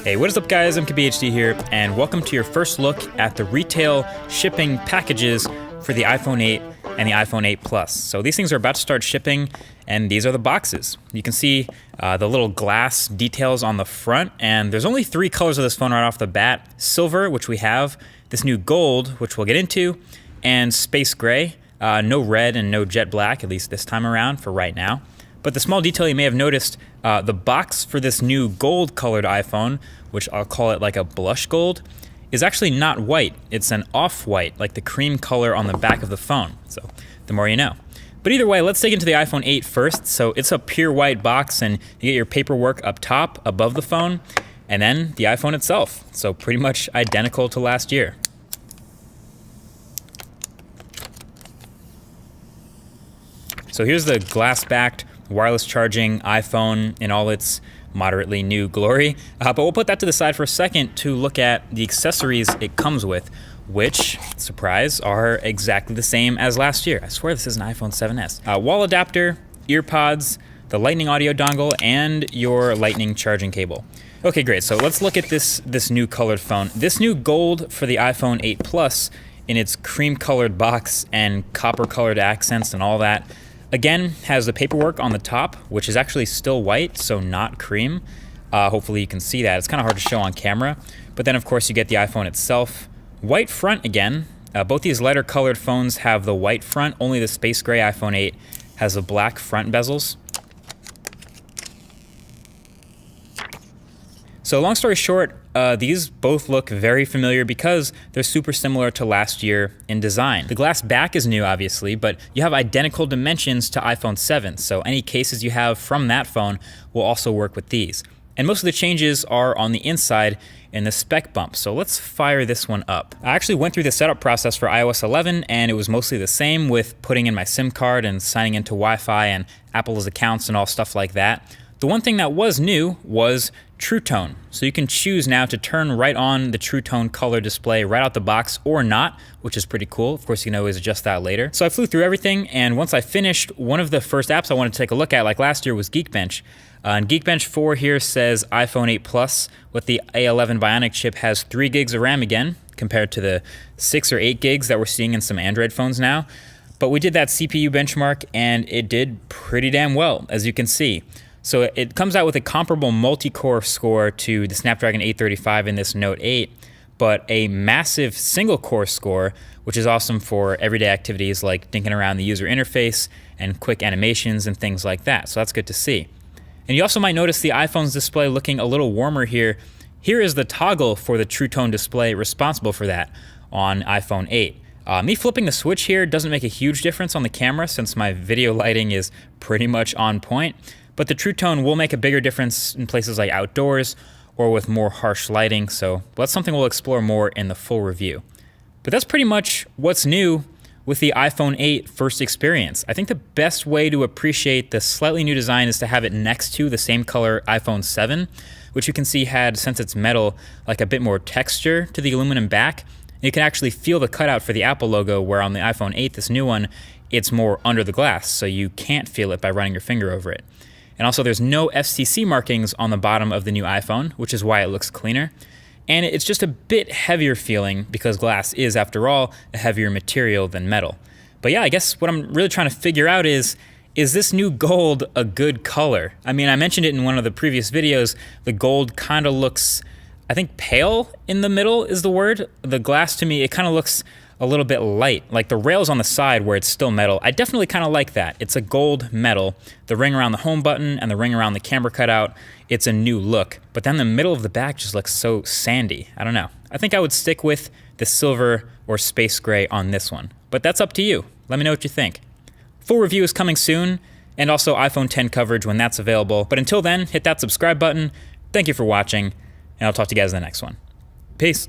Hey, what is up guys, MKBHD here, and welcome to your first look at the retail shipping packages for the iPhone 8 and the iPhone 8 Plus. So these things are about to start shipping, and these are the boxes. You can see the little glass details on the front, and there's only 3 colors of this phone right off the bat. Silver, which we have, this new gold, which we'll get into, and space gray. No red and no jet black, at least this time around for right now. But the small detail you may have noticed, the box for this new gold colored iPhone, which I'll call it like a blush gold, is actually not white. It's an off-white, like the cream color on the back of the phone. So the more you know. But either way, let's dig into the iPhone 8 first. So it's a pure white box, and you get your paperwork up top above the phone, and then the iPhone itself. So pretty much identical to last year. So here's the glass-backed wireless charging iPhone in all its moderately new glory. But we'll put that to the side for a second to look at the accessories it comes with, which, surprise, are exactly the same as last year. I swear this is an iPhone 7s. Wall adapter, ear pods, the Lightning audio dongle, and your Lightning charging cable. Okay, great. So let's look at this new colored phone. This new gold for the iPhone 8 Plus in its cream-colored box and copper-colored accents and all that, again, has the paperwork on the top, which is actually still white, so not cream. Hopefully you can see that. It's kind of hard to show on camera. But then, of course, you get the iPhone itself. White front again. Both these lighter colored phones have the white front. Only the space gray iPhone 8 has the black front bezels. So long story short, these both look very familiar because they're super similar to last year in design. The glass back is new, obviously, but you have identical dimensions to iPhone 7, so any cases you have from that phone will also work with these. And most of the changes are on the inside in the spec bump, so let's fire this one up. I actually went through the setup process for iOS 11, and it was mostly the same with putting in my SIM card and signing into Wi-Fi and Apple's accounts and all stuff like that. The one thing that was new was True Tone. So you can choose now to turn right on the True Tone color display right out the box or not, which is pretty cool. Of course, you can always adjust that later. So I flew through everything, and once I finished, one of the first apps I wanted to take a look at, like last year, was Geekbench. And Geekbench 4 here says iPhone 8 Plus with the A11 Bionic chip has 3 gigs of RAM again, compared to the 6 or 8 gigs that we're seeing in some Android phones now. But we did that CPU benchmark, and it did pretty damn well, as you can see. So it comes out with a comparable multi-core score to the Snapdragon 835 in this Note 8, but a massive single-core score, which is awesome for everyday activities like dinking around the user interface and quick animations and things like that. So that's good to see. And you also might notice the iPhone's display looking a little warmer here. Here is the toggle for the True Tone display responsible for that on iPhone 8. Me flipping the switch here doesn't make a huge difference on the camera since my video lighting is pretty much on point. But the True Tone will make a bigger difference in places like outdoors or with more harsh lighting, so that's something we'll explore more in the full review. But that's pretty much what's new with the iPhone 8 first experience. I think the best way to appreciate the slightly new design is to have it next to the same color iPhone 7, which you can see had, since it's metal, like a bit more texture to the aluminum back. You can actually feel the cutout for the Apple logo, where on the iPhone 8, this new one, it's more under the glass, so you can't feel it by running your finger over it. And also there's no FCC markings on the bottom of the new iPhone, which is why it looks cleaner. And it's just a bit heavier feeling because glass is, after all, a heavier material than metal. But yeah, I guess what I'm really trying to figure out is this new gold a good color? I mean, I mentioned it in one of the previous videos. The gold kind of looks, I think pale in the middle is the word. The glass to me, it kind of looks a little bit light, like the rails on the side where it's still metal. I definitely kind of like that. It's a gold metal. The ring around the home button and the ring around the camera cutout, it's a new look. But then the middle of the back just looks so sandy. I don't know. I think I would stick with the silver or space gray on this one. But that's up to you. Let me know what you think. Full review is coming soon, and also iPhone 10 coverage when that's available. But until then, hit that subscribe button. Thank you for watching, and I'll talk to you guys in the next one. Peace.